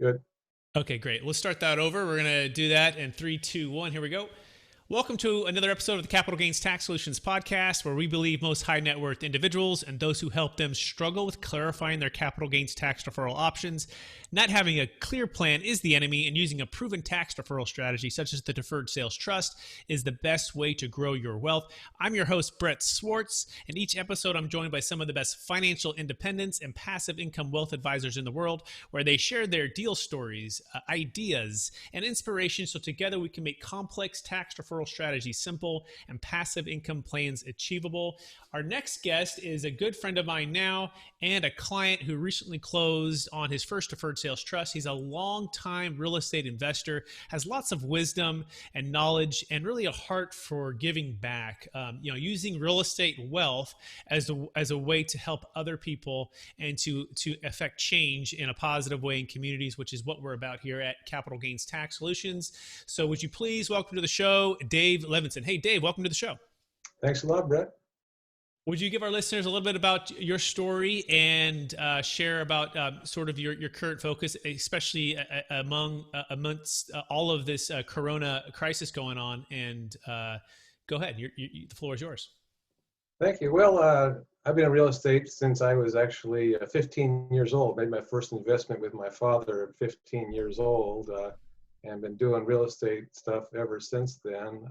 Good. Okay, great. Let's start that over. We're going to do that in three, two, one. Here we go. Welcome to another episode of the Capital Gains Tax Solutions podcast, where we believe most high net worth individuals and those who help them struggle with clarifying their capital gains tax deferral options. Not having a clear plan is the enemy, and using a proven tax deferral strategy, such as the Deferred Sales Trust, is the best way to grow your wealth. I'm your host, Brett Swarts, and each episode I'm joined by some of the best financial independence and passive income wealth advisors in the world, where they share their deal stories, ideas, and inspiration so together we can make complex tax deferral strategy simple and passive income plans achievable. Our next guest is a good friend of mine now and a client who recently closed on his first deferred sales trust. He's a long-time real estate investor, has lots of wisdom and knowledge, and really a heart for giving back. Using real estate wealth as a way to help other people and to affect change in a positive way in communities, which is what we're about here at Capital Gains Tax Solutions. So would you please welcome to the show, Dave Levinson. Hey, Dave, welcome to the show. Thanks a lot, Brett. Would you give our listeners a little bit about your story and share about sort of your current focus, especially amongst all of this Corona crisis going on? And go ahead, the floor is yours. Thank you. Well, I've been in real estate since I was actually 15 years old. Made my first investment with my father at 15 years old, and been doing real estate stuff ever since then.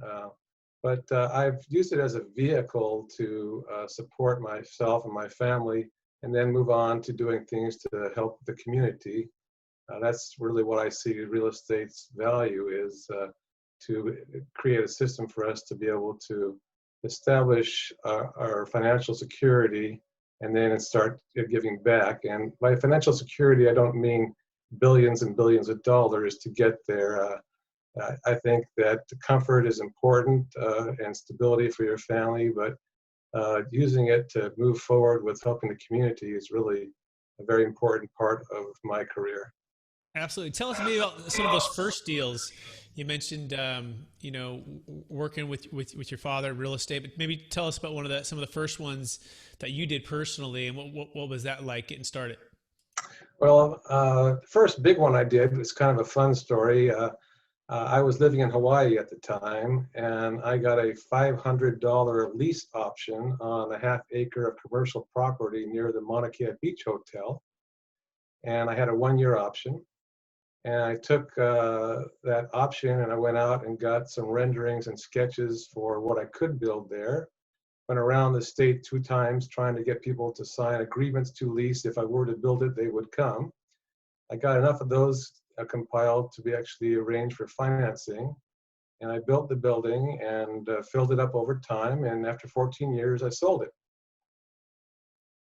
But I've used it as a vehicle to support myself and my family, and then move on to doing things to help the community. That's really what I see real estate's value is, to create a system for us to be able to establish our financial security and then start giving back. And by financial security, I don't mean billions and billions of dollars to get there. I think that comfort is important and stability for your family, but using it to move forward with helping the community is really a very important part of my career. Absolutely. Tell us maybe about some of those first deals. You mentioned, working with your father, real estate, but maybe tell us about some of the first ones that you did personally, and what was that like getting started? Well, the first big one I did was kind of a fun story. I was living in Hawaii at the time, and I got a $500 lease option on a half acre of commercial property near the Mauna Kea Beach Hotel. And I had a 1-year option. And I took that option and I went out and got some renderings and sketches for what I could build there. Went around the state 2 times trying to get people to sign agreements to lease. If I were to build it, they would come. I got enough of those compiled to be actually arranged for financing. And I built the building and filled it up over time. And after 14 years, I sold it.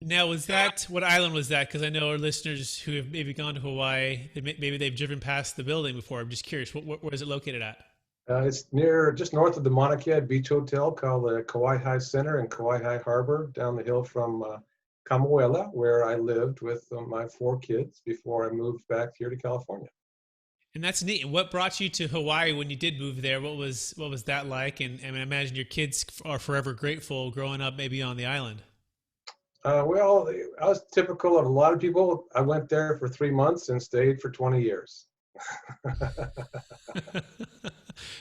Now, what island was that? Because I know our listeners who have maybe gone to Hawaii, maybe they've driven past the building before. I'm just curious, where is it located at? It's just north of the Mauna Kea Beach Hotel, called the Kauai Center in Kauai Harbor, down the hill from Kamuela, where I lived with my 4 kids before I moved back here to California. And that's neat. And what brought you to Hawaii when you did move there? What was that like? And I imagine your kids are forever grateful growing up maybe on the island. Well, I was typical of a lot of people. I went there for 3 months and stayed for 20 years.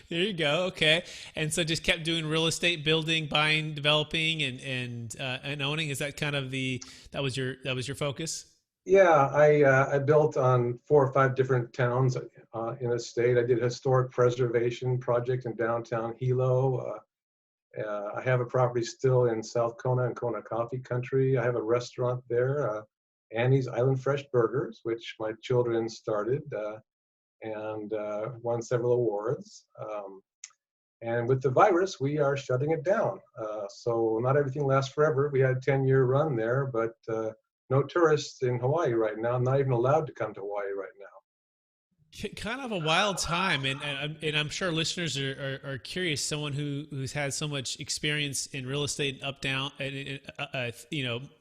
There you go. Okay. And so just kept doing real estate, building, buying, developing, and owning. Is that kind of that was your focus? Yeah, I built on 4 or 5 different towns in the state. I did a historic preservation project in downtown Hilo. I have a property still in South Kona and Kona Coffee Country. I have a restaurant there, Annie's Island Fresh Burgers, which my children started and won several awards. And with the virus, we are shutting it down. So not everything lasts forever. We had a 10-year run there, but no tourists in Hawaii right now. I'm not even allowed to come to Hawaii right now. Kind of a wild time, and I'm sure listeners are curious. Someone who's had so much experience in real estate, up down,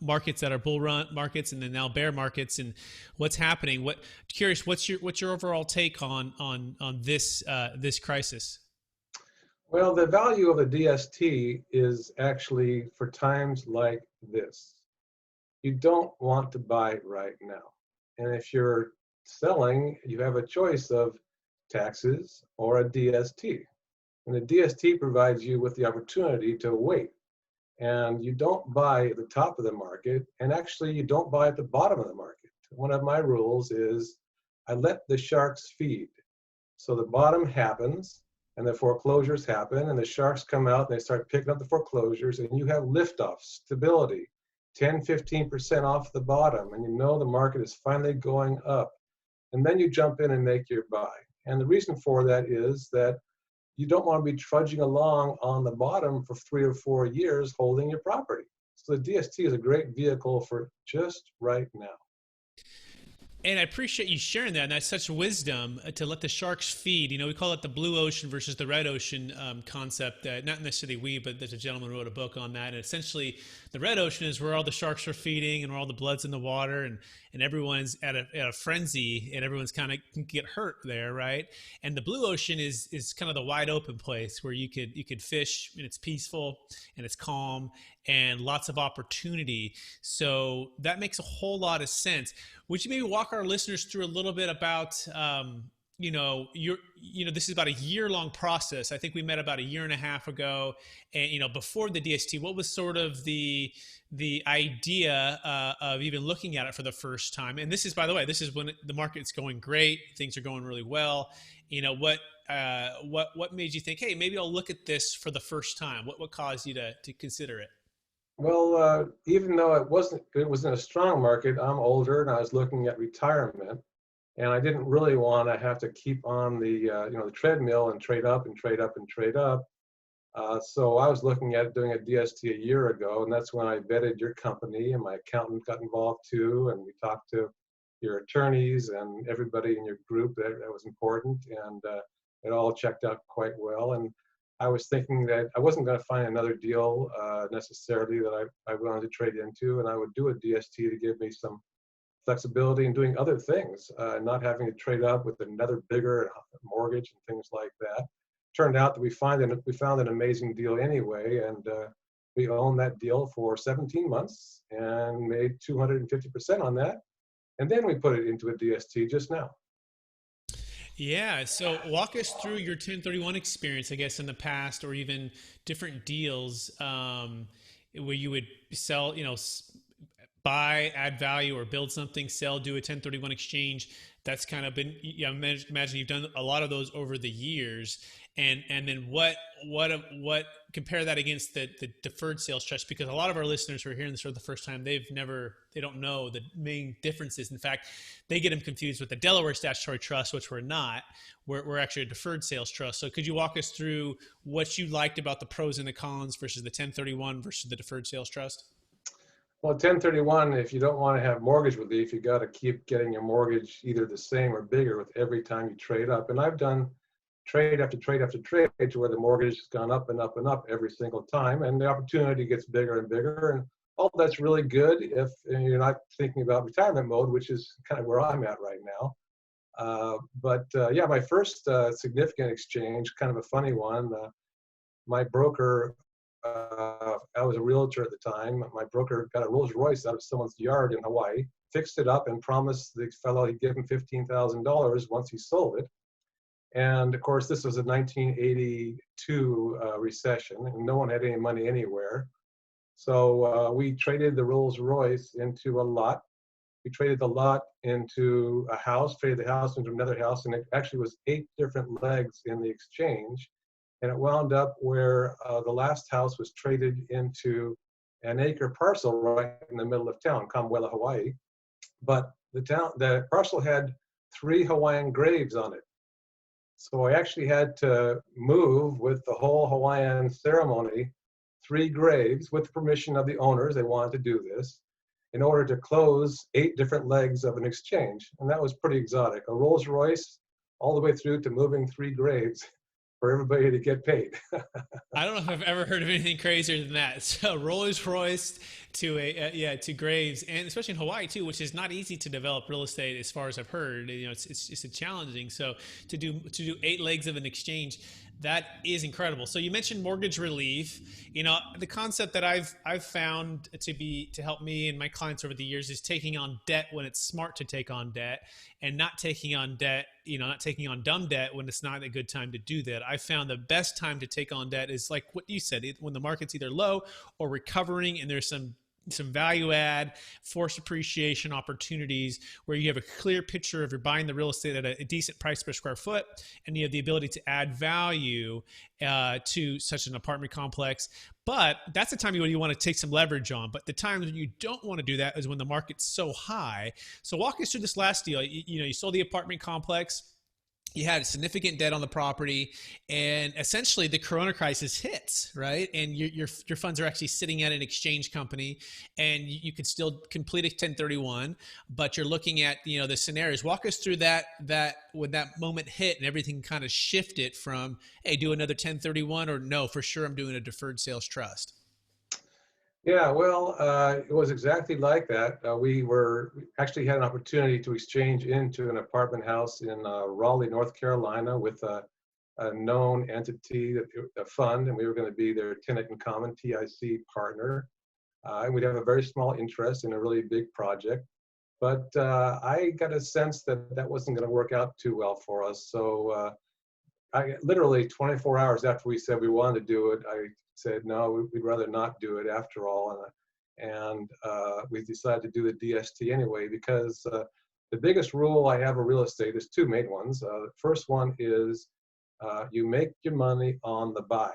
markets that are bull run markets, and then now bear markets, and what's happening. What's your overall take on this crisis? Well, the value of a DST is actually for times like this. You don't want to buy right now, and if you're selling, you have a choice of taxes or a DST. And the DST provides you with the opportunity to wait. And you don't buy at the top of the market, and actually you don't buy at the bottom of the market. One of my rules is I let the sharks feed. So the bottom happens, and the foreclosures happen, and the sharks come out and they start picking up the foreclosures, and you have liftoff, stability, 10, 15% off the bottom, and you know the market is finally going up. And then you jump in and make your buy. And the reason for that is that you don't want to be trudging along on the bottom for 3 or 4 years holding your property. So the DST is a great vehicle for just right now. And I appreciate you sharing that. And that's such wisdom to let the sharks feed. You know, we call it the blue ocean versus the red ocean concept. Not necessarily we, but there's a gentleman who wrote a book on that. And essentially, the red ocean is where all the sharks are feeding and where all the blood's in the water, and everyone's at a frenzy, and everyone's kind of can get hurt there, right? And the blue ocean is kind of the wide open place where you could fish, and it's peaceful and it's calm and lots of opportunity. So that makes a whole lot of sense. Would you maybe walk our listeners through a little bit about, this is about a year-long process. I think we met about a year and a half ago, and before the DST, what was sort of the idea of even looking at it for the first time? And this is, by the way, this is when the market's going great, things are going really well. What made you think, hey, maybe I'll look at this for the first time? What caused you to consider it? Well, even though it wasn't a strong market, I'm older and I was looking at retirement, and I didn't really want to have to keep on the the treadmill and trade up and trade up and trade up. So I was looking at doing a DST a year ago, and that's when I vetted your company, and my accountant got involved too, and we talked to your attorneys and everybody in your group that was important, and it all checked out quite well. And I was thinking that I wasn't going to find another deal necessarily that I wanted to trade into, and I would do a DST to give me some flexibility in doing other things, not having to trade up with another bigger mortgage and things like that. Turned out that we found an amazing deal anyway, and we owned that deal for 17 months and made 250% on that, and then we put it into a DST just now. Yeah. So walk us through your 1031 experience, I guess, in the past, or even different deals where you would sell, buy, add value, or build something, sell, do a 1031 exchange. That's kind of been, I imagine you've done a lot of those over the years. And then what compare that against the deferred sales trust? Because a lot of our listeners who are hearing this for the first time, they don't know the main differences. In fact, they get them confused with the Delaware statutory trust, which we're not. We're actually a deferred sales trust. So could you walk us through what you liked about the pros and the cons versus the 1031 versus the deferred sales trust? Well, 1031, if you don't want to have mortgage relief, you got to keep getting your mortgage either the same or bigger with every time you trade up. And I've done trade after trade after trade to where the mortgage has gone up and up and up every single time, and the opportunity gets bigger and bigger. And all that's really good if you're not thinking about retirement mode, which is kind of where I'm at right now. Yeah, my first significant exchange, kind of a funny one. My broker, I was a realtor at the time. My broker got a Rolls Royce out of someone's yard in Hawaii, fixed it up, and promised the fellow he'd give him $15,000 once he sold it. And of course, this was a 1982 recession, and no one had any money anywhere. So we traded the Rolls Royce into a lot. We traded the lot into a house, traded the house into another house, and it actually was 8 different legs in the exchange. And it wound up where the last house was traded into an acre parcel right in the middle of town, Kamuela, Hawaii. But the parcel had 3 Hawaiian graves on it. So I actually had to move with the whole Hawaiian ceremony, 3 graves with the permission of the owners. They wanted to do this in order to close 8 different legs of an exchange. And that was pretty exotic. A Rolls Royce all the way through to moving 3 graves for everybody to get paid. I don't know if I've ever heard of anything crazier than that. So Rolls Royce to graves, and especially in Hawaii too, which is not easy to develop real estate as far as I've heard. It's just a challenging. So to do 8 legs of an exchange, that is incredible. So you mentioned mortgage relief. The concept that I've found to help me and my clients over the years is taking on debt when it's smart to take on debt, and not taking on debt, not taking on dumb debt when it's not a good time to do that. I found the best time to take on debt is like what you said, when the market's either low or recovering, and there's some value add, forced appreciation opportunities where you have a clear picture of you're buying the real estate at a decent price per square foot, and you have the ability to add value to such an apartment complex. But that's the time you want to take some leverage on. But the times when you don't want to do that is when the market's so high. So walk us through this last deal. You sold the apartment complex. You had significant debt on the property, and essentially the Corona crisis hits, right? And your funds are actually sitting at an exchange company, and you can still complete a 1031, but you're looking at the scenarios. Walk us through that when that moment hit and everything kind of shifted from, hey, do another 1031, or no, for sure I'm doing a deferred sales trust. Yeah, well, it was exactly like that. We actually had an opportunity to exchange into an apartment house in Raleigh, North Carolina, with a known entity, a fund, and we were going to be their tenant in common, TIC partner. And we'd have a very small interest in a really big project. But I got a sense that that wasn't going to work out too well for us. So I literally 24 hours after we said we wanted to do it, I said, no, we'd rather not do it after all. And we decided to do the DST anyway, because the biggest rule I have of real estate is 2 main ones. The first one is you make your money on the buy.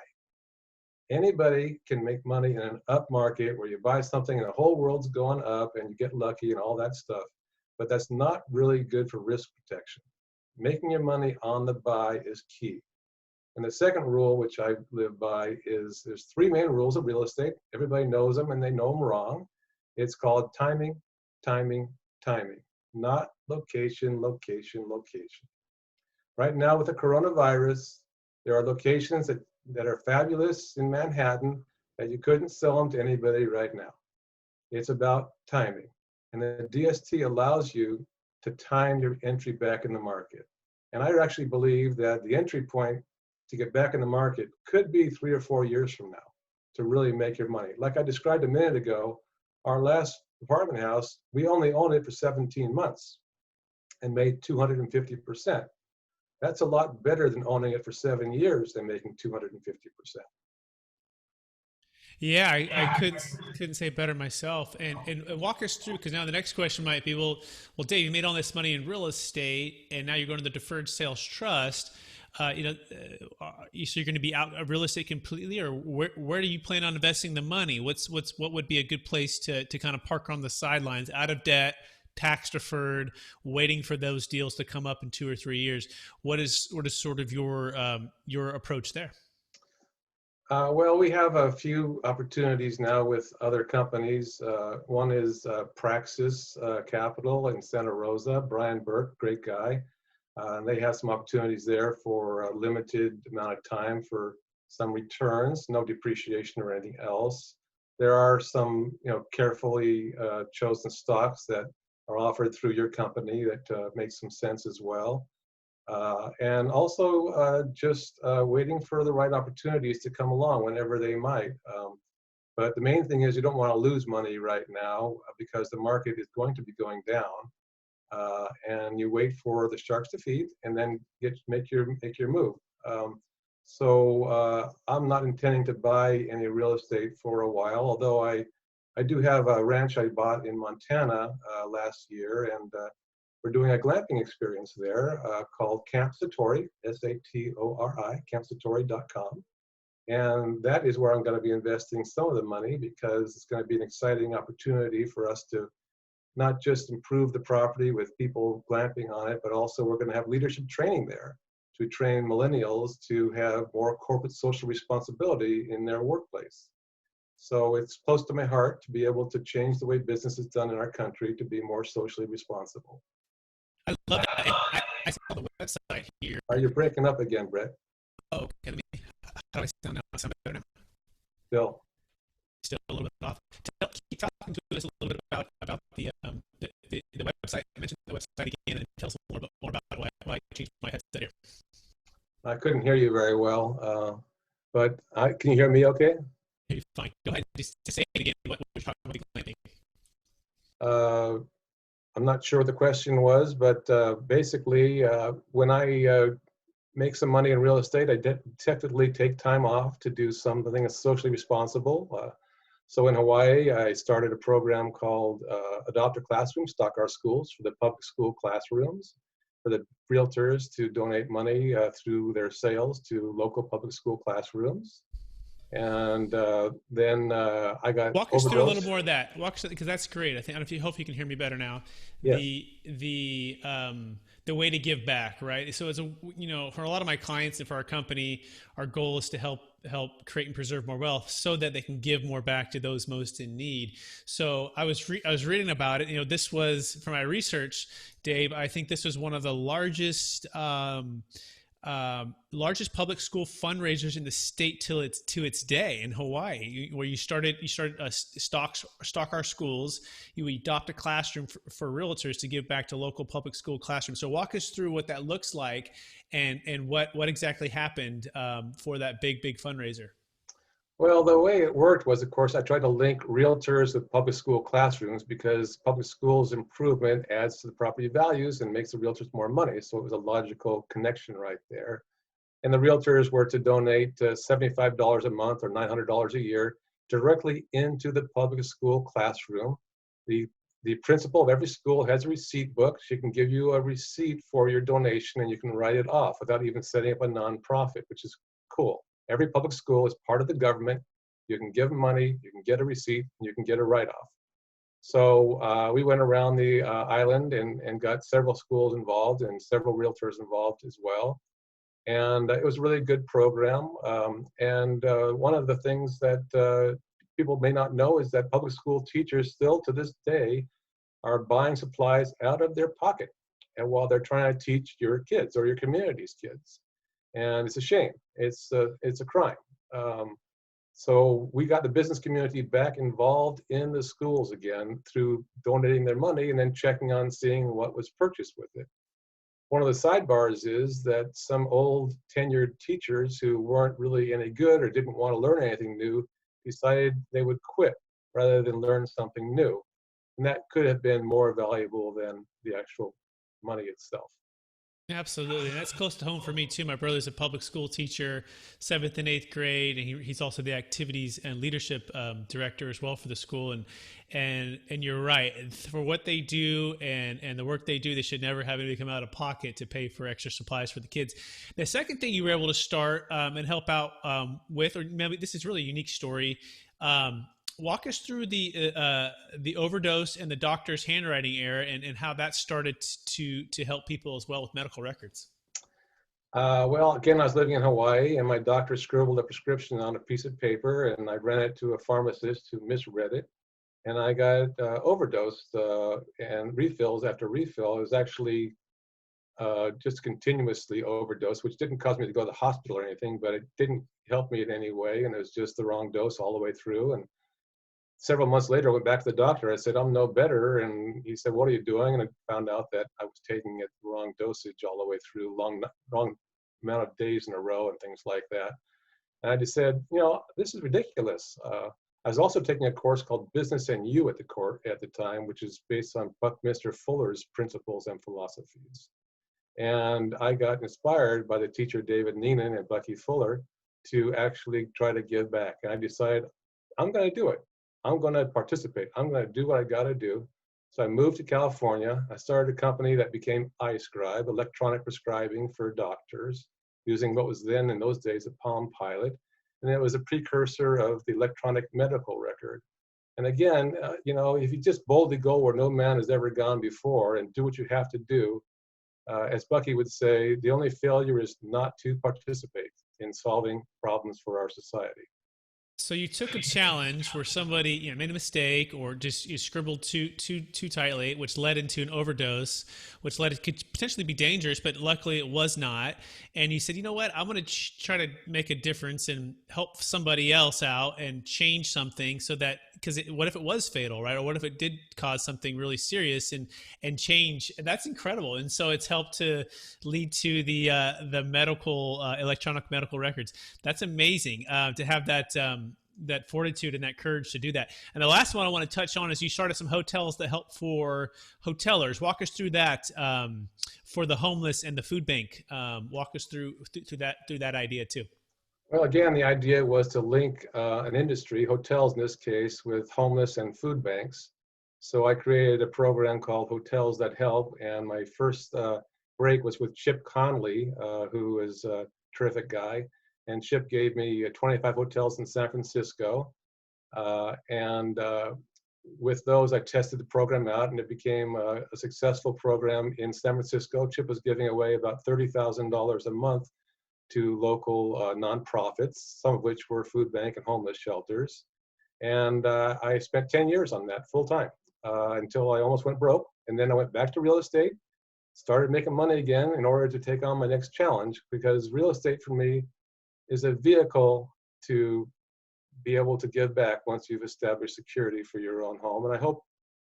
Anybody can make money in an up market where you buy something and the whole world's going up and you get lucky and all that stuff. But that's not really good for risk protection. Making your money on the buy is key. And the second rule, which I live by, is there's 3 main rules of real estate. Everybody knows them and they know them wrong. It's called timing, timing, timing, not location, location, location. Right now with the coronavirus, there are locations that are fabulous in Manhattan that you couldn't sell them to anybody right now. It's about timing. And the DST allows you to time your entry back in the market. And I actually believe that the entry point to get back in the market could be 3 or 4 years from now to really make your money. Like I described a minute ago, our last apartment house, we only owned it for 17 months and made 250%. That's a lot better than owning it for 7 years and making 250%. Yeah, I couldn't say it better myself. And walk us through, because now the next question might be, well, Dave, you made all this money in real estate, and now you're going to the Deferred Sales Trust. So you're going to be out of real estate completely, or where do you plan on investing the money? What would be a good place to kind of park on the sidelines, out of debt, tax deferred, waiting for those deals to come up in 2 or 3 years? What is sort of your approach there? Well, we have a few opportunities now with other companies. One is Praxis Capital in Santa Rosa. Brian Burke, great guy. They have some opportunities there for a limited amount of time for some returns, no depreciation or anything else. There are some, carefully chosen stocks that are offered through your company that makes some sense as well. And also just waiting for the right opportunities to come along whenever they might. But the main thing is you don't want to lose money right now because the market is going to be going down. And you wait for the sharks to feed and then make your move. So I'm not intending to buy any real estate for a while, although I do have a ranch I bought in Montana last year, and we're doing a glamping experience there called Camp Satori, S-A-T-O-R-I, campsatori.com. And that is where I'm going to be investing some of the money, because it's going to be an exciting opportunity for us to not just improve the property with people glamping on it, but also we're going to have leadership training there to train millennials to have more corporate social responsibility in their workplace. So it's close to my heart to be able to change the way business is done in our country to be more socially responsible. I love that. I saw the website here. Are you breaking up again, Brett? Oh, okay. How do I sound now? I sound better now. Bill. still a little bit off. Keep talking to us a little bit about the website. I mentioned the website again, and tell us a little bit more about why I changed my headset here. I couldn't hear you very well, but can you hear me okay? Hey, fine. Go ahead. Just say it again. What we're talking about the landing. I'm not sure what the question was, but basically, when I make some money in real estate, I typically take time off to do something that's socially responsible. So in Hawaii, I started a program called Adopt a Classroom, Stock Our Schools, for the public school classrooms, for the realtors to donate money through their sales to local public school classrooms. And then I got walk us through a little more of that. Walk us, because that's great. I think. I don't know if hope you can hear me better now. Yes. The way to give back, right? So as for a lot of my clients and for our company, our goal is to help create and preserve more wealth so that they can give more back to those most in need. So I was reading about it. This was, from my research, Dave, I think this was one of the largest public school fundraisers in the state to its day in Hawaii, where you started stock our schools. You adopt a classroom for realtors to give back to local public school classrooms. So walk us through what that looks like and what exactly happened for that big fundraiser. Well, the way it worked was, of course, I tried to link realtors with public school classrooms because public schools improvement adds to the property values and makes the realtors more money. So it was a logical connection right there. And the realtors were to donate $75 a month or $900 a year directly into the public school classroom. The principal of every school has a receipt book. She can give you a receipt for your donation and you can write it off without even setting up a nonprofit, which is cool. Every public school is part of the government. You can give money, you can get a receipt, and you can get a write-off. So we went around the island and got several schools involved and several realtors involved as well. And it was a really good program. And one of the things that people may not know is that public school teachers still to this day are buying supplies out of their pocket, and while they're trying to teach your kids or your community's kids. And it's a shame. It's a crime. So we got the business community back involved in the schools again through donating their money and then checking on seeing what was purchased with it. One of the sidebars is that some old tenured teachers who weren't really any good or didn't want to learn anything new decided they would quit rather than learn something new. And that could have been more valuable than the actual money itself. Absolutely. And that's close to home for me too. My brother's a public school teacher, 7th and 8th grade, and he's also the activities and leadership director as well for the school. And you're right. For what they do and the work they do, they should never have anybody come out of pocket to pay for extra supplies for the kids. The second thing you were able to start and help out with, or maybe this is really a unique story. Walk us through the overdose and the doctor's handwriting error and how that started to help people as well with medical records. Well, again, I was living in Hawaii and my doctor scribbled a prescription on a piece of paper and I ran it to a pharmacist who misread it. And I got overdosed and refills after refill. It was actually just continuously overdosed, which didn't cause me to go to the hospital or anything, but it didn't help me in any way. And it was just the wrong dose all the way through. And several months later, I went back to the doctor. I said, I'm no better. And he said, what are you doing? And I found out that I was taking it the wrong dosage all the way through, wrong amount of days in a row and things like that. And I just said, this is ridiculous. I was also taking a course called Business and You at the time, which is based on Buckminster Fuller's principles and philosophies. And I got inspired by the teacher David Neenan and Bucky Fuller to actually try to give back. And I decided, I'm going to do it. I'm going to participate. I'm going to do what I got to do. So I moved to California. I started a company that became iScribe, electronic prescribing for doctors, using what was then in those days a Palm Pilot. And it was a precursor of the electronic medical record. And again, if you just boldly go where no man has ever gone before and do what you have to do, as Bucky would say, the only failure is not to participate in solving problems for our society. So you took a challenge where somebody made a mistake or just you scribbled too tightly, which led into an overdose, which led it could potentially be dangerous, but luckily it was not. And you said, you know what, I'm going to try to make a difference and help somebody else out and change something so that because what if it was fatal, right? Or what if it did cause something really serious and change? And that's incredible. And so it's helped to lead to the medical electronic medical records. That's amazing to have that fortitude and that courage to do that. And the last one I want to touch on is you started some hotels that help for hotelers. Walk us through that for the homeless and the food bank. Walk us through that idea too. Well, again, the idea was to link an industry, hotels in this case, with homeless and food banks. So I created a program called Hotels That Help, and my first break was with Chip Conley, who is a terrific guy. And Chip gave me 25 hotels in San Francisco. And with those, I tested the program out, and it became a successful program in San Francisco. Chip was giving away about $30,000 a month to local nonprofits, some of which were food bank and homeless shelters. And I spent 10 years on that full time until I almost went broke. And then I went back to real estate, started making money again in order to take on my next challenge, because real estate for me is a vehicle to be able to give back once you've established security for your own home. And I hope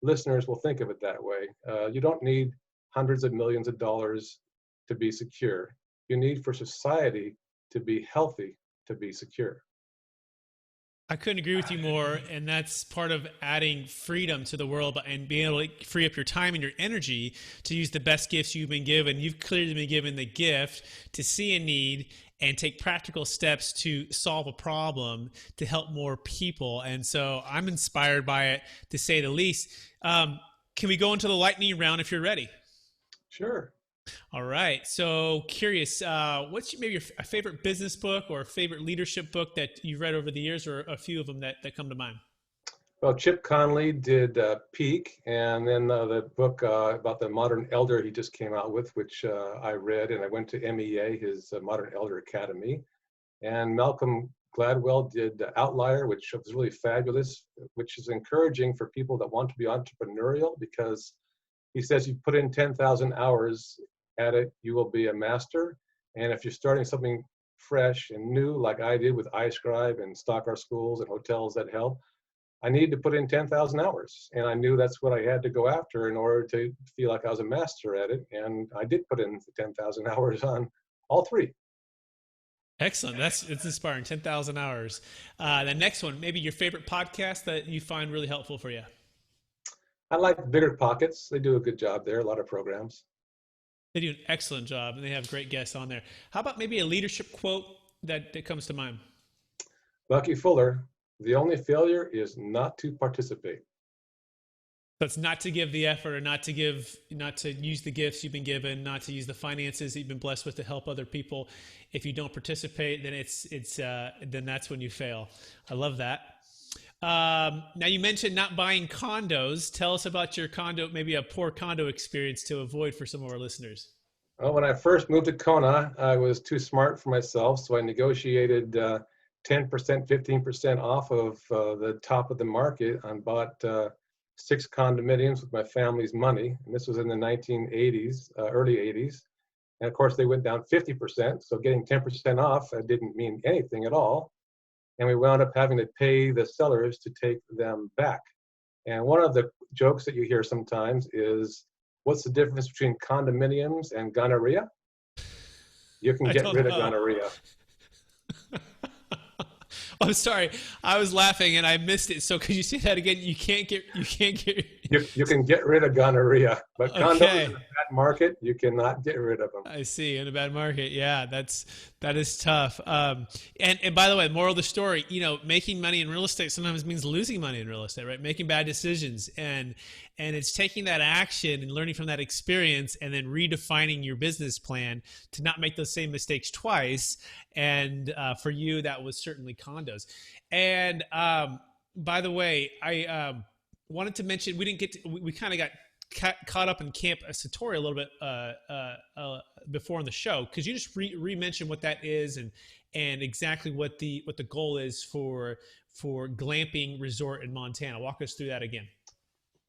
listeners will think of it that way. You don't need hundreds of millions of dollars to be secure. You need for society to be healthy to be secure. I couldn't agree with you more, and that's part of adding freedom to the world and being able to free up your time and your energy to use the best gifts you've been given. You've clearly been given the gift to see a need and take practical steps to solve a problem to help more people. And so I'm inspired by it, to say the least. Can we go into the lightning round if you're ready? Sure. All right. So curious, what's maybe your favorite business book or favorite leadership book that you've read over the years, or a few of them that come to mind? Well, Chip Conley did Peak, and then the book about the modern elder he just came out with, which I read, and I went to MEA, his Modern Elder Academy. And Malcolm Gladwell did Outlier, which was really fabulous, which is encouraging for people that want to be entrepreneurial, because he says you put in 10,000 hours at it, you will be a master. And if you're starting something fresh and new, like I did with iScribe and Stock Our Schools and Hotels That Help, I needed to put in 10,000 hours. And I knew that's what I had to go after in order to feel like I was a master at it. And I did put in 10,000 hours on all three. Excellent. It's inspiring. 10,000 hours. The next one, maybe your favorite podcast that you find really helpful for you. I like Bigger Pockets. They do a good job there, a lot of programs. They do an excellent job, and they have great guests on there. How about maybe a leadership quote that comes to mind? Bucky Fuller, the only failure is not to participate. So it's not to give the effort, or not to use the gifts you've been given, not to use the finances that you've been blessed with to help other people. If you don't participate, then then that's when you fail. I love that. Now you mentioned not buying condos. Tell us about your condo, maybe a poor condo experience to avoid for some of our listeners. Well, when I first moved to Kona, I was too smart for myself, so I negotiated 10%, 15% off of the top of the market and bought 6 condominiums with my family's money. And this was in the 1980s, early 80s. And of course, they went down 50%, so getting 10% off didn't mean anything at all. And we wound up having to pay the sellers to take them back. And one of the jokes that you hear sometimes is, what's the difference between condominiums and gonorrhea? You can get rid of gonorrhea. I'm sorry, I was laughing and I missed it. So could you say that again? You can get. You can get rid of gonorrhea, but condos in a bad market, you cannot get rid of them. I see, in a bad market, yeah, that is tough. And by the way, moral of the story, making money in real estate sometimes means losing money in real estate, right? Making bad decisions, and it's taking that action and learning from that experience, and then redefining your business plan to not make those same mistakes twice. And for you, that was certainly condos. And by the way, I wanted to mention, we kind of got caught up in Camp Satori a little bit before on the show. Could you just re-mention what that is and exactly what the goal is for glamping resort in Montana? Walk us through that again.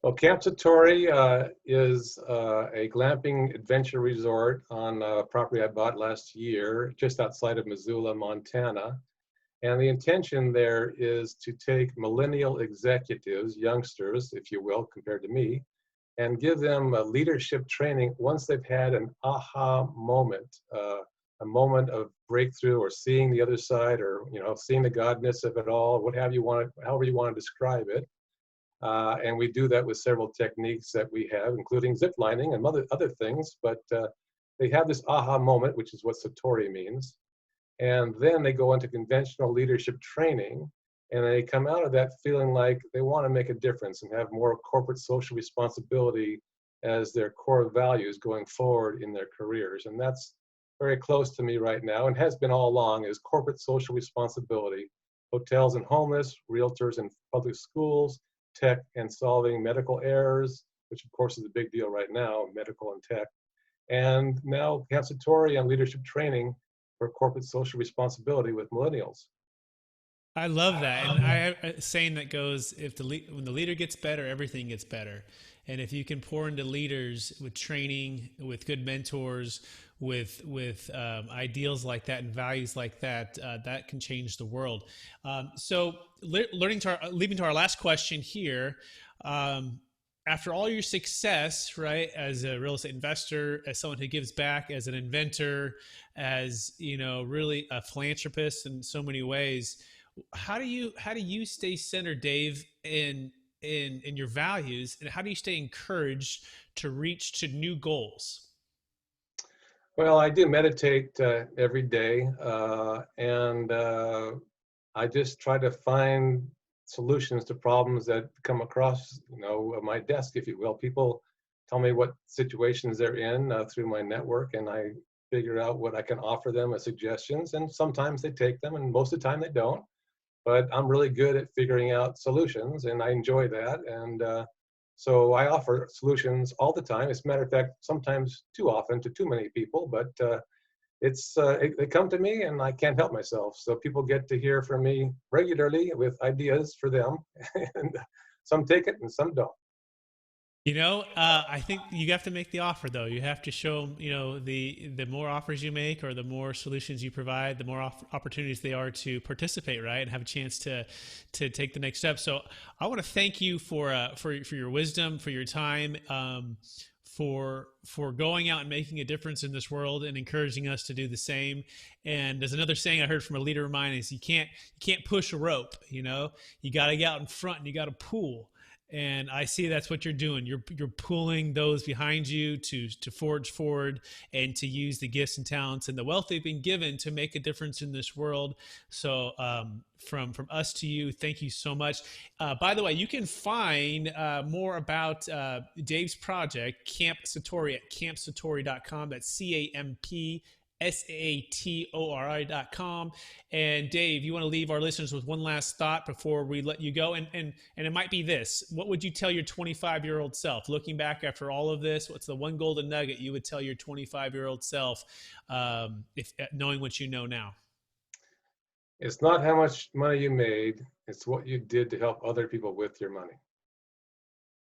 Well, Camp Satori is a glamping adventure resort on a property I bought last year, just outside of Missoula, Montana. And the intention there is to take millennial executives, youngsters, if you will, compared to me, and give them a leadership training once they've had an aha moment, a moment of breakthrough, or seeing the other side, or seeing the godness of it all, however you want to describe it. And we do that with several techniques that we have, including zip lining and other things. But they have this aha moment, which is what Satori means. And then they go into conventional leadership training, and they come out of that feeling like they want to make a difference and have more corporate social responsibility as their core values going forward in their careers. And that's very close to me right now, and has been all along, is corporate social responsibility. Hotels and homeless, realtors and public schools, tech and solving medical errors, which of course is a big deal right now, medical and tech. And now Camp Satori on leadership training for corporate social responsibility with millennials. I love that. And I have a saying that goes, when the leader gets better, everything gets better. And if you can pour into leaders with training, with good mentors, with ideals like that and values like that, that can change the world. So leading to our last question here, after all your success, right, as a real estate investor, as someone who gives back, as an inventor, as really a philanthropist in so many ways, how do you stay centered, Dave, in your values, and how do you stay encouraged to reach to new goals? Well, I do meditate every day, and I just try to find solutions to problems that come across, my desk, if you will. People tell me what situations they're in through my network, and I figure out what I can offer them as suggestions. And sometimes they take them, and most of the time they don't. But I'm really good at figuring out solutions, and I enjoy that. And so I offer solutions all the time. As a matter of fact, sometimes too often to too many people, but they come to me and I can't help myself. So people get to hear from me regularly with ideas for them, and some take it and some don't. I think you have to make the offer, though. You have to show them, the more offers you make or the more solutions you provide, the more opportunities they are to participate, right, and have a chance to take the next step. So I want to thank you for your wisdom, for your time, for going out and making a difference in this world and encouraging us to do the same. And there's another saying I heard from a leader of mine is you can't push a rope. You got to get out in front and you got to pull. And I see that's what you're doing. You're pulling those behind you to forge forward and to use the gifts and talents and the wealth they've been given to make a difference in this world. So from us to you, thank you so much. By the way, you can find more about Dave's project, Camp Satori, at campsatori.com. That's CAMPSATORI.com. And Dave, you want to leave our listeners with one last thought before we let you go? And it might be this. What would you tell your 25-year-old self? Looking back after all of this, what's the one golden nugget you would tell your 25-year-old self, if knowing what you know now? It's not how much money you made, it's what you did to help other people with your money.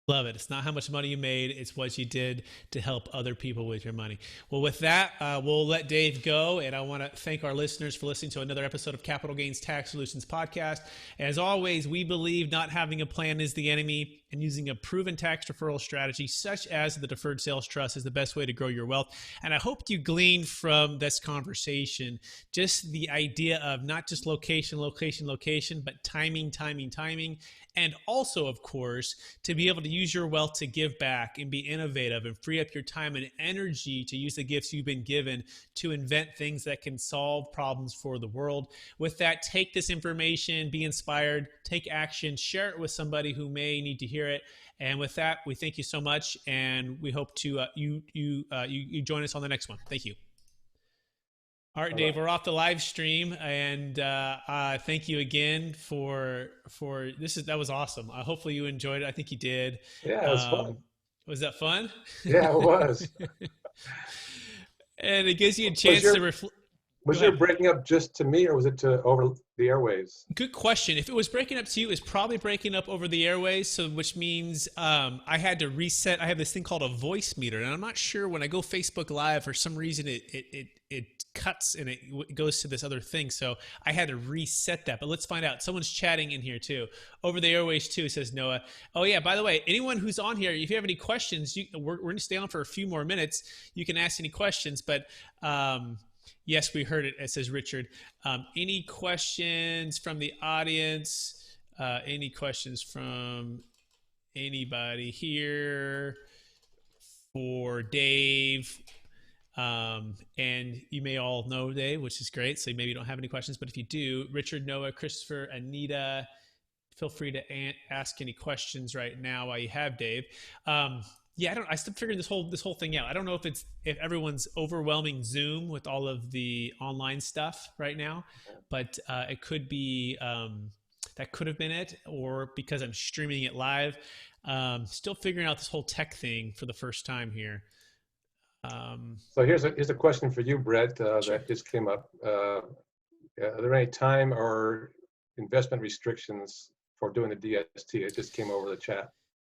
Love it. It's not how much money you made. It's what you did to help other people with your money. Well, with that, we'll let Dave go. And I want to thank our listeners for listening to another episode of Capital Gains Tax Solutions Podcast. As always, we believe not having a plan is the enemy, and using a proven tax deferral strategy such as the Deferred Sales Trust is the best way to grow your wealth. And I hope you gleaned from this conversation just the idea of not just location, but timing, and also, of course, to be able to use your wealth to give back and be innovative and free up your time and energy to use the gifts you've been given to invent things that can solve problems for the world. With that, take this information, be inspired, take action, share it with somebody who may need to hear it. And with that, we thank you so much, and we hope to you join us on the next one. Thank you. All right, Dave, we're off the live stream, and thank you again for this. That was awesome. Hopefully you enjoyed it. I think you did. Yeah, it was fun. Was that fun? Yeah, it was. And it gives you a Was chance to your reflect. Go was your ahead. breaking up just to me, or was it to over the airwaves? Good question. If it was breaking up to you, it's probably breaking up over the airways. So, which means I had to reset. I have this thing called a voice meter, and I'm not sure when I go Facebook Live for some reason it cuts and it goes to this other thing. So I had to reset that. But let's find out. Someone's chatting in here too, over the airways too. Says Noah. Oh yeah. By the way, anyone who's on here, if you have any questions, we're going to stay on for a few more minutes. You can ask any questions, but. Yes, we heard it. It says Richard. Any questions from the audience? Any questions from anybody here for Dave? And you may all know Dave, which is great. So maybe you don't have any questions, but if you do, Richard, Noah, Christopher, Anita, feel free to ask any questions right now while you have Dave. Yeah, I'm still figuring this whole thing out. I don't know if everyone's overwhelming Zoom with all of the online stuff right now, but it could be that could have been it, or because I'm streaming it live. Still figuring out this whole tech thing for the first time here. So here's a question for you, Brett, Sure. that just came up. Are there any time or investment restrictions for doing the DST? It just came over the chat.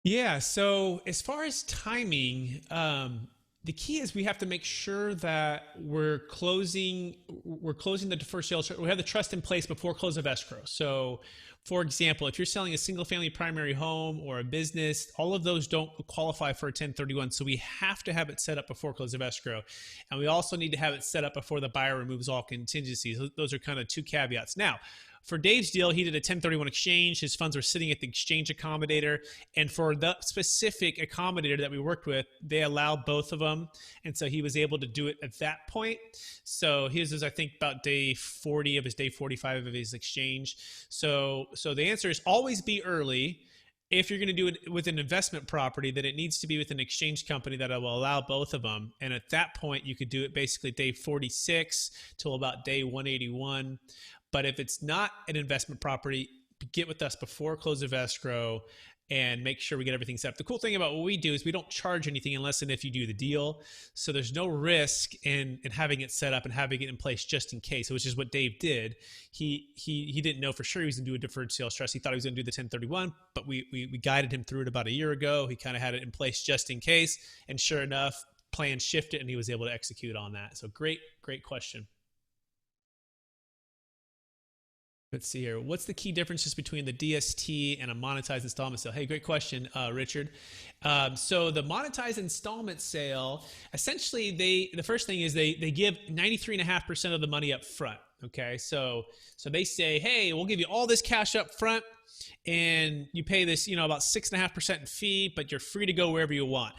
Yeah. So as far as timing, the key is we have to make sure that we're closing the deferred sales. We have the trust in place before close of escrow. So, for example, if you're selling a single family primary home or a business, all of those don't qualify for a 1031. So we have to have it set up before close of escrow. And we also need to have it set up before the buyer removes all contingencies. Those are kind of two caveats. Now, for Dave's deal, he did a 1031 exchange. His funds were sitting at the exchange accommodator. And for the specific accommodator that we worked with, they allowed both of them. And so he was able to do it at that point. So his is, I think, about day 40 of his day 45 of his exchange. So the answer is always be early. If you're going to do it with an investment property, that it needs to be with an exchange company that will allow both of them. And at that point, you could do it basically day 46 till about day 181. But if it's not an investment property, get with us before close of escrow and make sure we get everything set up. The cool thing about what we do is we don't charge anything unless and if you do the deal. So there's no risk in having it set up and having it in place just in case, which is what Dave did. He didn't know for sure he was going to do a deferred sales trust. He thought he was going to do the 1031, but we guided him through it about a year ago. He kind of had it in place just in case. And sure enough, plans shifted and he was able to execute on that. So great question. Let's see here. What's the key differences between the DST and a monetized installment sale? Hey, great question, Richard. So the monetized installment sale, essentially, the first thing is they give 93.5% of the money up front. Okay, so they say, hey, we'll give you all this cash up front, and you pay this, about 6.5% in fee, but you're free to go wherever you want.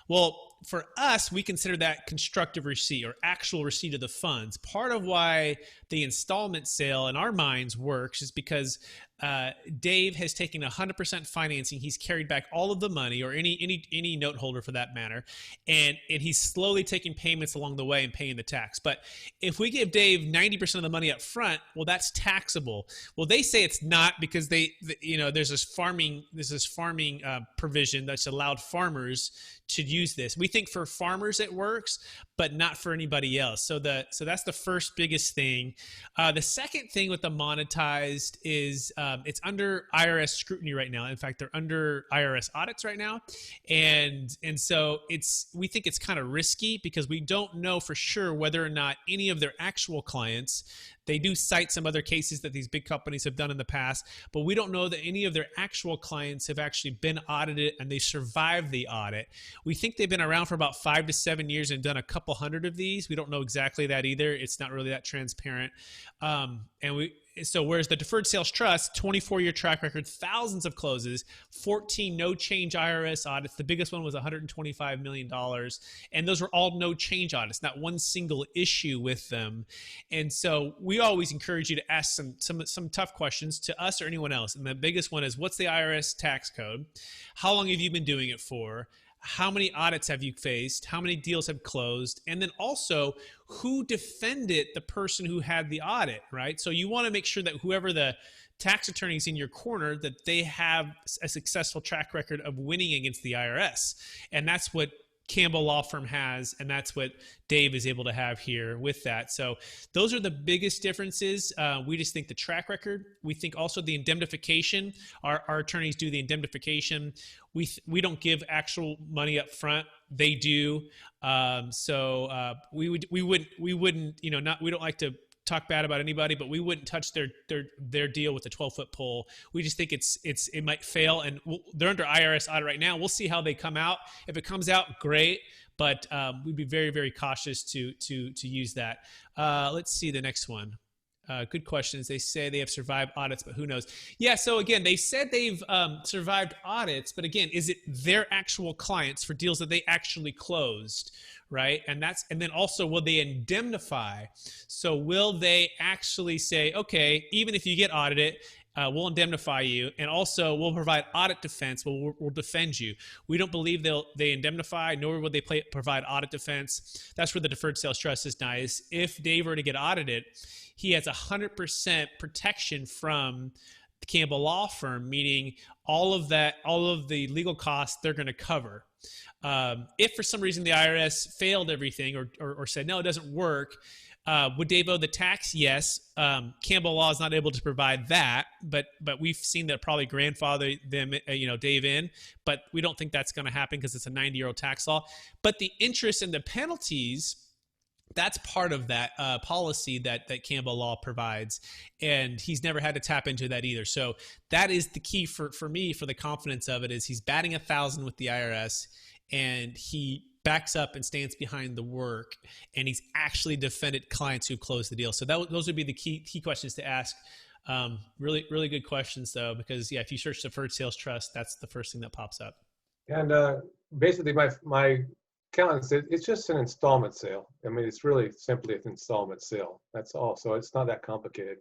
Well, for us, we consider that constructive receipt or actual receipt of the funds. Part of why the installment sale in our minds works is because Dave has taken 100% financing. He's carried back all of the money, or any note holder for that matter, and he's slowly taking payments along the way and paying the tax. But if we give Dave 90% of the money up front, well, that's taxable. Well, they say it's not because there's this farming provision that's allowed farmers to use this. We think for farmers it works, but not for anybody else. So that's the first biggest thing. The second thing with the monetized is it's under IRS scrutiny right now. In fact, they're under IRS audits right now, and so we think it's kind of risky because we don't know for sure whether or not any of their actual clients. They do cite some other cases that these big companies have done in the past, but we don't know that any of their actual clients have actually been audited and they survived the audit. We think they've been around for about 5 to 7 years and done a couple hundred of these. We don't know exactly that either. It's not really that transparent. So whereas the Deferred Sales Trust, 24-year track record, thousands of closes, 14 no-change IRS audits. The biggest one was $125 million. And those were all no-change audits, not one single issue with them. And so we always encourage you to ask some tough questions to us or anyone else. And the biggest one is, what's the IRS tax code? How long have you been doing it for? how many audits have you faced, how many deals have closed, and then also who defended the person who had the audit, right? So you want to make sure that whoever the tax attorneys in your corner, that they have a successful track record of winning against the IRS. And that's what Campbell Law Firm has, and that's what Dave is able to have here with that. So those are the biggest differences. We just think the track record. We think also the indemnification. Our attorneys do the indemnification. We don't give actual money up front. They do. We wouldn't, we don't like to talk bad about anybody, but we wouldn't touch their deal with the 12-foot pole. We just think it might fail, and they're under IRS audit right now. We'll see how they come out. If it comes out, great, but we'd be very, very cautious to use that. Let's see the next one. Good questions. They say they have survived audits, but who knows? Yeah. So again, they said they've survived audits, but again, is it their actual clients for deals that they actually closed? Right. And then also, will they indemnify? So will they actually say, okay, even if you get audited, we'll indemnify you, and also we'll provide audit defense. We'll defend you. We don't believe they indemnify, nor will they provide audit defense. That's where the Deferred Sales Trust is nice. If Dave were to get audited, he has 100% protection from the Campbell Law Firm, meaning all of the legal costs they're going to cover. If for some reason the IRS failed everything or said, no, it doesn't work, would Dave owe the tax? Yes. Campbell Law is not able to provide that, but we've seen that probably grandfather them, Dave in, but we don't think that's going to happen because it's a 90-year-old tax law. But the interest and the penalties, that's part of that policy that Campbell Law provides, and he's never had to tap into that either. So that is the key for me, for the confidence of it, is he's batting 1,000 with the IRS, and he backs up and stands behind the work, and he's actually defended clients who've closed the deal. So those would be the key questions to ask. Really, really good questions, though, because if you search Deferred Sales Trust, that's the first thing that pops up. And basically, my accountant said it's just an installment sale. I mean, it's really simply an installment sale. That's all. So it's not that complicated.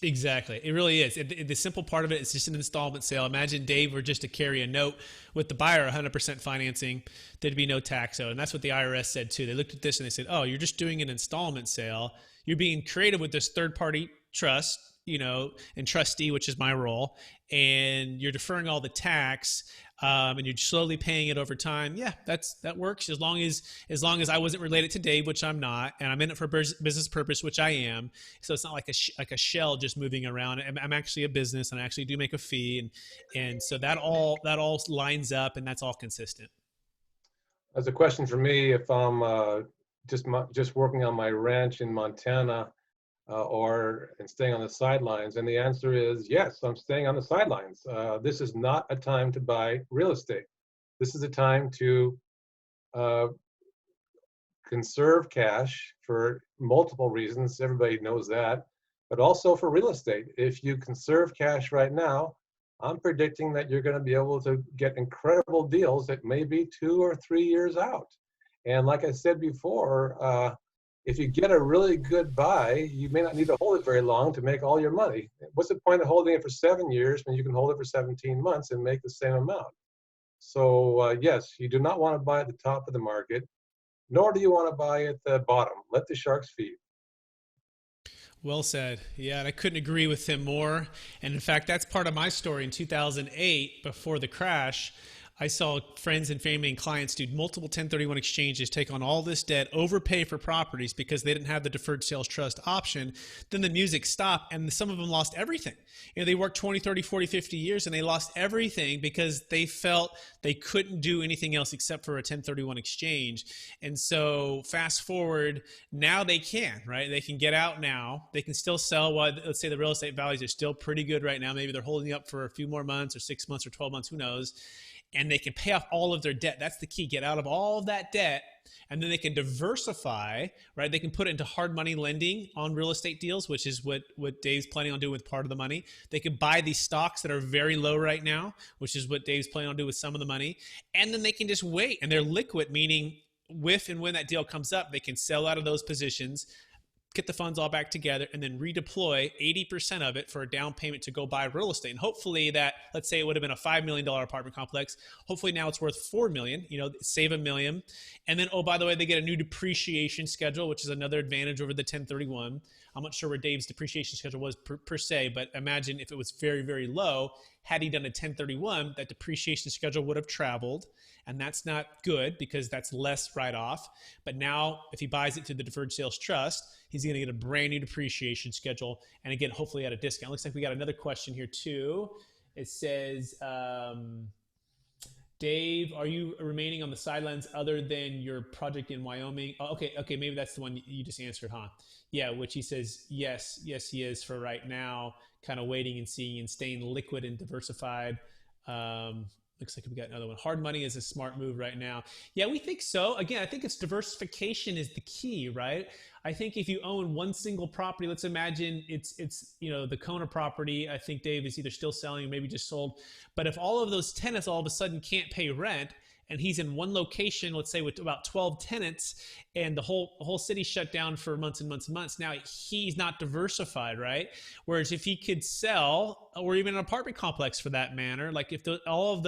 Exactly. It really is. The simple part of it is just an installment sale. Imagine Dave were just to carry a note with the buyer 100% financing. There'd be no tax owed. And that's what the IRS said too. They looked at this and they said, oh, you're just doing an installment sale. You're being creative with this third-party trust, and trustee, which is my role, and you're deferring all the tax, and you're slowly paying it over time. Yeah, that works as long as I wasn't related to Dave, which I'm not, and I'm in it for business purpose, which I am. So it's not like a shell just moving around. I'm actually a business, and I actually do make a fee, and so that all lines up, and that's all consistent. As a question for me, if I'm just working on my ranch in Montana, and staying on the sidelines? And the answer is yes, I'm staying on the sidelines. This is not a time to buy real estate. This is a time to conserve cash for multiple reasons. Everybody knows that, but also for real estate. If you conserve cash right now, I'm predicting that you're going to be able to get incredible deals that may be 2 or 3 years out. And like I said before, if you get a really good buy, you may not need to hold it very long to make all your money. What's the point of holding it for 7 years when you can hold it for 17 months and make the same amount? So yes, you do not want to buy at the top of the market, nor do you want to buy at the bottom. Let the sharks feed. Well said. Yeah, and I couldn't agree with him more. And in fact, that's part of my story. In 2008, before the crash, I saw friends and family and clients do multiple 1031 exchanges, take on all this debt, overpay for properties because they didn't have the Deferred Sales Trust option. Then the music stopped, and some of them lost everything. They worked 20, 30, 40, 50 years, and they lost everything because they felt they couldn't do anything else except for a 1031 exchange. And so fast forward, now they can, right? They can get out now. They can still sell while, let's say, the real estate values are still pretty good right now. Maybe they're holding up for a few more months or 6 months or 12 months, who knows? And they can pay off all of their debt. That's the key. Get out of all of that debt, and then they can diversify, right? They can put it into hard money lending on real estate deals, which is what Dave's planning on doing with part of the money. They can buy these stocks that are very low right now, which is what Dave's planning on doing with some of the money. And then they can just wait, and they're liquid, meaning if and when that deal comes up, they can sell out of those positions, get the funds all back together, and then redeploy 80% of it for a down payment to go buy real estate. And hopefully that, let's say it would have been a $5 million apartment complex. Hopefully now it's worth $4 million, save $1 million. And then, oh, by the way, they get a new depreciation schedule, which is another advantage over the 1031. I'm not sure where Dave's depreciation schedule was per se, but imagine if it was very, very low, had he done a 1031, that depreciation schedule would have traveled. And that's not good because that's less write-off. But now if he buys it through the Deferred Sales Trust, he's going to get a brand new depreciation schedule. And again, hopefully at a discount. Looks like we got another question here too. It says, Dave, are you remaining on the sidelines other than your project in Wyoming? Oh, okay, maybe that's the one you just answered, huh? Yeah, which he says, yes, he is for right now, kind of waiting and seeing and staying liquid and diversified. Looks like we got another one. Hard money is a smart move right now. Yeah, we think so. Again, I think it's diversification is the key, right? I think if you own one single property, let's imagine it's the Kona property. I think Dave is either still selling or maybe just sold. But if all of those tenants all of a sudden can't pay rent, and he's in one location, let's say with about 12 tenants, and the whole city shut down for months and months and months, now he's not diversified, right? Whereas if he could sell, or even an apartment complex for that matter, like if all of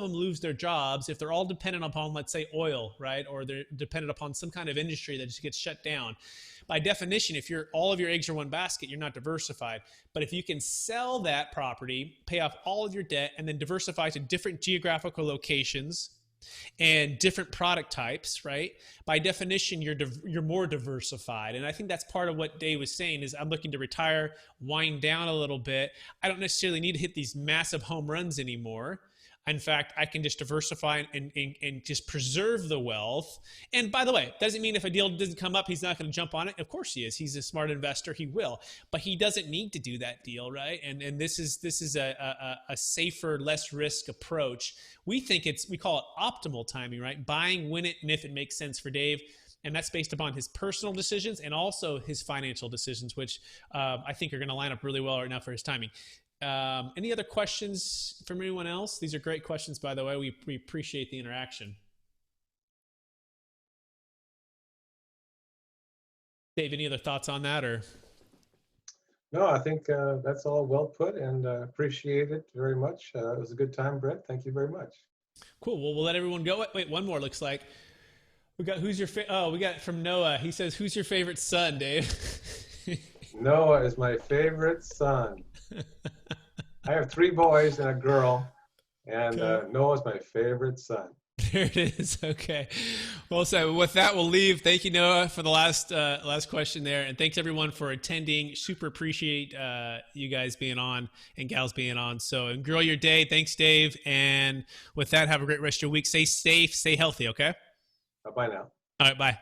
them lose their jobs, if they're all dependent upon, let's say, oil, right? Or they're dependent upon some kind of industry that just gets shut down. By definition, if all of your eggs are one basket, you're not diversified. But if you can sell that property, pay off all of your debt, and then diversify to different geographical locations and different product types, right? By definition, you're more diversified. And I think that's part of what Dave was saying is I'm looking to retire, wind down a little bit. I don't necessarily need to hit these massive home runs anymore. In fact, I can just diversify and just preserve the wealth. And by the way, doesn't mean if a deal doesn't come up, he's not going to jump on it. Of course he is. He's a smart investor. He will. But he doesn't need to do that deal, right? And this is a safer, less risk approach. We call it optimal timing, right? Buying when it and if it makes sense for Dave. And that's based upon his personal decisions and also his financial decisions, which I think are going to line up really well right now for his timing. Any other questions from anyone else? These are great questions, by the way. We appreciate the interaction. Dave, any other thoughts on that, or? No, I think that's all well put, and appreciate it very much. It was a good time, Brett. Thank you very much. Cool. Well, we'll let everyone go. Wait, one more. Looks like we got we got from Noah. He says, "Who's your favorite son, Dave?" Noah is my favorite son. I have 3 boys and a girl, and okay. Noah's my favorite son. There it is. Okay. Well, so with that, we'll leave. Thank you, Noah, for the last question there. And thanks, everyone, for attending. Super appreciate you guys being on and gals being on. So enjoy your day. Thanks, Dave. And with that, have a great rest of your week. Stay safe. Stay healthy, okay? Bye-bye now. All right. Bye.